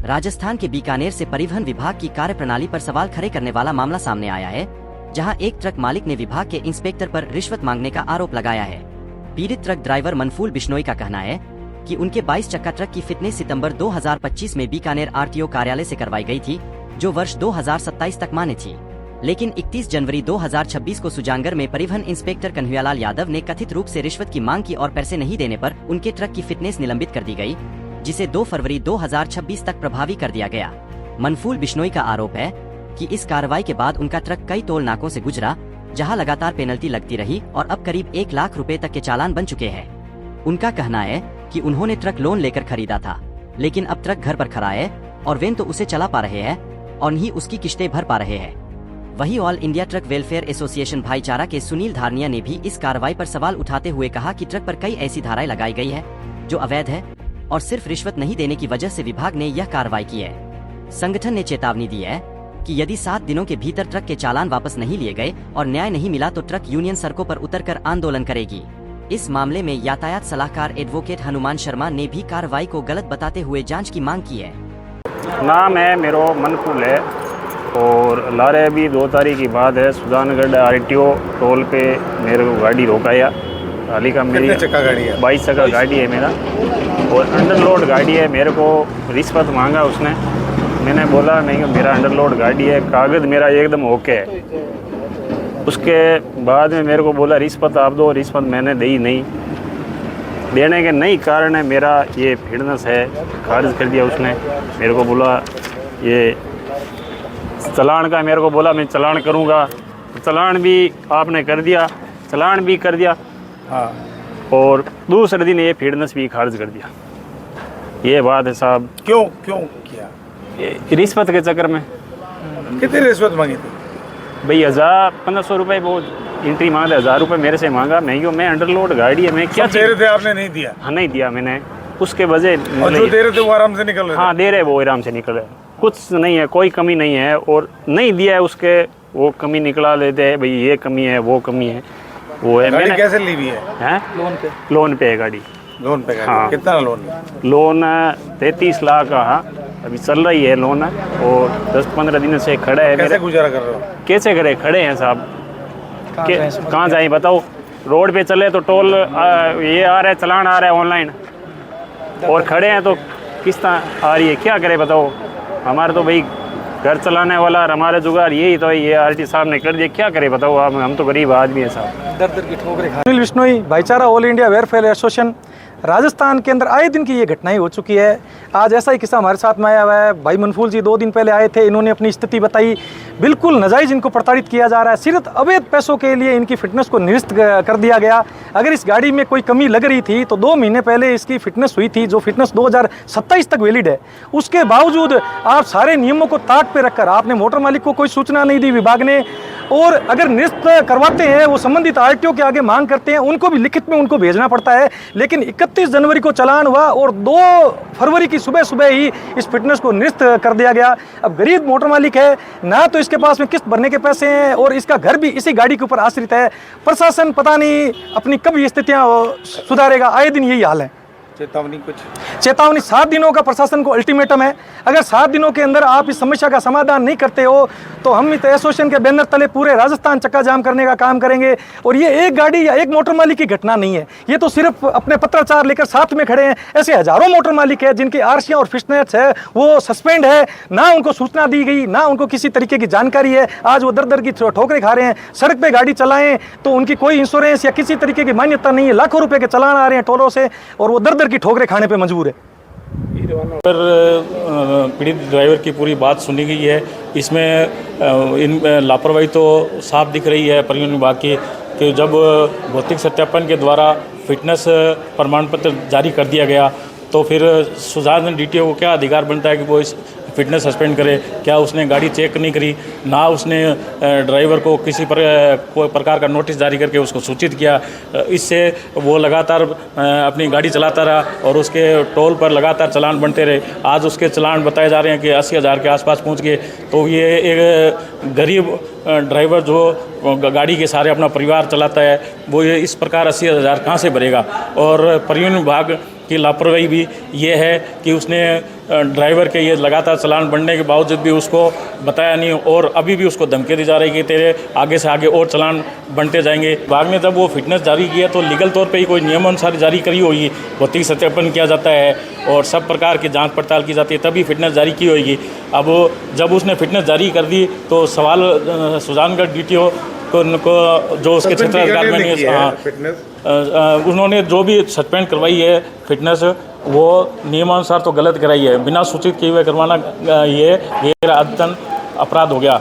राजस्थान के बीकानेर से परिवहन विभाग की कार्यप्रणाली पर सवाल खड़े करने वाला मामला सामने आया है, जहां एक ट्रक मालिक ने विभाग के इंस्पेक्टर पर रिश्वत मांगने का आरोप लगाया है। पीड़ित ट्रक ड्राइवर मनफूल बिश्नोई का कहना है कि उनके 22 चक्का ट्रक की फिटनेस सितंबर 2025 में बीकानेर आरटीओ कार्यालय से करवाई गई थी, जो वर्ष 2027 तक मान्य थी। लेकिन 31 जनवरी 2026 को सुजानगढ़ में परिवहन इंस्पेक्टर कन्हैयालाल यादव ने कथित रूप से रिश्वत की मांग की और पैसे नहीं देने पर उनके ट्रक की फिटनेस निलंबित कर दी गई, जिसे 2 फरवरी 2026 तक प्रभावी कर दिया गया। मनफूल बिश्नोई का आरोप है कि इस कार्रवाई के बाद उनका ट्रक कई टोल नाकों से गुजरा, जहां लगातार पेनल्टी लगती रही और अब करीब 1 लाख रुपए तक के चालान बन चुके हैं। उनका कहना है कि उन्होंने ट्रक लोन लेकर खरीदा था, लेकिन अब ट्रक घर पर खड़ा है और वे तो उसे चला पा रहे हैं और नहीं उसकी किश्तें भर पा रहे हैं। वहीं all India truck welfare association भाईचारा के सुनील धारनिया ने भी इस कार्रवाई पर सवाल उठाते हुए कहा कि ट्रक पर कई ऐसी धाराएं लगाई गई है जो अवैध है और सिर्फ रिश्वत नहीं देने की वजह से विभाग ने यह कार्रवाई की है। संगठन ने चेतावनी दी है कि यदि 7 दिनों के भीतर ट्रक के चालान वापस नहीं लिए गए और न्याय नहीं मिला तो ट्रक यूनियन सड़कों पर उतरकर आंदोलन करेगी। इस मामले में यातायात सलाहकार एडवोकेट हनुमान शर्मा ने भी कार्रवाई को गलत बताते हुए जांच की मांग की है। नाम है मेरो मनफूल है और लारे अभी 2 तारीख की बात है, सुजानगढ़ आरटीओ टोल पे मेरे को गाड़ी रोकाया। हाल का मेरी 22 चक्का गाड़ी है मेरा और अंडरलोड गाड़ी है। मेरे को रिश्वत मांगा उसने, मैंने बोला नहीं मेरा अंडरलोड गाड़ी है, कागज़ मेरा एकदम ओके है। उसके बाद में मेरे को बोला रिश्वत आप दो, रिश्वत मैंने दी नहीं। देने के नहीं कारण है मेरा ये फिटनेस है, खारिज कर दिया उसने। मेरे को बोला ये चलान का, मेरे को बोला मैं चलान करूँगा, चलान भी आपने कर दिया, चलान भी कर दिया हाँ, और दूसरे दिन ये फिटनेस भी खारिज कर दिया। ये बात है साहब। क्यों किया? रिश्वत के चक्कर में। कितनी रिश्वत मांगी थी भाई? 1500 रुपये वो एंट्री मांगा था, 1000 रुपये मेरे से मांगा। मैं अंडरलोड गाड़ी है, मैं क्या दे रहे थे आपने? नहीं दिया? हाँ नहीं दिया मैंने, उसके वजह जो दे रहे थे वो आराम से निकल रहे? हाँ दे रहे वो आराम से निकल रहे, कुछ नहीं है, कोई कमी नहीं है। और नहीं दिया है उसके वो कमी निकला लेते हैं, भाई ये कमी है वो कमी है वो है। मैंने कैसे ली हुई है? लोन पे है गाड़ी। लोन पे गाड़ी? हाँ। कितना लोन? लोन 33 लाख का अभी चल रही है लोन और 10-15 दिन से खड़ा है। कैसे गुजारा कर रहे हो? कैसे करे? खड़े हैं साहब, कहाँ जाए बताओ? रोड पे चले तो टोल ये आ रहा है, चलान आ रहा है ऑनलाइन, और खड़े हैं तो किस्त आ रही है। क्या करे बताओ? हमारे तो भाई घर चलाने वाला और हमारे जुगाड़ यही तो ये आरटी साहब ने कर दिया, क्या करे बताओ? आप हम तो गरीब आदमी है साहब। दर की ठोकरें खा। सुनील बिश्नोई, भाईचारा all India welfare association. Rajasthan के अंदर आए दिन की ये घटनाएं हो चुकी है। आज ऐसा ही किस्सा हमारे साथ में आया हुआ है। भाई मनफूल जी 2 दिन पहले आए थे, इन्होंने अपनी स्थिति बताई। बिल्कुल नाजायज़ इनको प्रताड़ित किया जा रहा है, सिर्फ अवैध पैसों के लिए इनकी फिटनेस को निरस्त कर दिया गया। अगर इस गाड़ी में कोई कमी लग रही थी तो 2 महीने पहले इसकी फिटनेस हुई थी, जो फिटनेस 2027 तक वैलिड है। उसके बावजूद आप सारे नियमों को ताक पे रखकर आपने मोटर मालिक को कोई सूचना नहीं दी विभाग ने, और अगर निरस्त करवाते हैं वो संबंधित आरटीओ के आगे मांग करते हैं, उनको भी लिखित में उनको भेजना पड़ता है। लेकिन 31 जनवरी को चालान हुआ और 2 फरवरी की सुबह ही इस फिटनेस को निरस्त कर दिया गया। अब गरीब मोटर मालिक है ना, तो इसके पास में किस्त भरने के पैसे हैं और इसका घर भी इसी गाड़ी के ऊपर आश्रित है। प्रशासन पता नहीं अपनी कब ये स्थितियाँ सुधारेगा, आए दिन यही हाल है। चेतावनी 7 दिनों का प्रशासन को अल्टीमेटम है। अगर 7 दिनों के अंदर आप इस समस्या का समाधान नहीं करते हो तो हम इस एसोसिएशन के बैनर तले पूरे राजस्थान चक्का जाम करने का काम करेंगे। और ये एक गाड़ी या एक मोटर मालिक की घटना नहीं है, ये तो सिर्फ अपने पत्राचार लेकर साथ में खड़े हैं। ऐसे हजारों मोटर मालिक है जिनकी आरसीआं और फिटनेस है वो सस्पेंड है, ना उनको सूचना दी गई, ना उनको किसी तरीके की जानकारी है। आज वो दर की ठोकरें खा रहे हैं। सड़क पे गाड़ी चलाएं तो उनकी कोई इंश्योरेंस या किसी तरीके की मान्यता नहीं है। लाखों रुपए के चालान आ रहे हैं टोलों से और वो दर की ठोकरें खाने पे मजबूर है। पर पीड़ित ड्राइवर की पूरी बात सुनी गई है। इसमें इन लापरवाही तो साफ दिख रही है परिवहन विभाग की, कि जब भौतिक सत्यापन के द्वारा फिटनेस प्रमाण पत्र जारी कर दिया गया तो फिर सुजानगढ़ डीटीओ को क्या अधिकार बनता है कि वो इस फिटनेस सस्पेंड करे? क्या उसने गाड़ी चेक नहीं करी? ना उसने ड्राइवर को किसी कोई प्रकार का नोटिस जारी करके उसको सूचित किया। इससे वो लगातार अपनी गाड़ी चलाता रहा और उसके टोल पर लगातार चालान बनते रहे। आज उसके चालान बताए जा रहे हैं कि 80,000 के आसपास पहुंच गए। तो ये एक गरीब ड्राइवर जो गाड़ी के सारे अपना परिवार चलाता है, वो ये इस प्रकार 80,000 कहाँ से भरेगा? और परिवहन विभाग की लापरवाही भी ये है कि उसने ड्राइवर के ये लगातार चालान बढ़ने के बावजूद भी उसको बताया नहीं, और अभी भी उसको धमकी दी जा रही है कि तेरे आगे से आगे और चालान बनते जाएंगे। विभाग ने जब वो फिटनेस जारी किया तो लीगल तौर पे ही कोई नियमानुसार जारी करी होगी, भौतिक सत्यापन किया जाता है और सब प्रकार की जांच पड़ताल की जाती है, तभी फिटनेस जारी की होगी। अब जब उसने फिटनेस जारी कर दी तो सवाल सुजानगढ़ DTO को जो उसके क्षेत्राधिकार में नहीं, हाँ, उन्होंने जो भी सस्पेंड करवाई है फिटनेस, वो नियमानुसार तो गलत कराई है। बिना सूचित किए हुए करवाना ये गैर आदतन अपराध हो गया।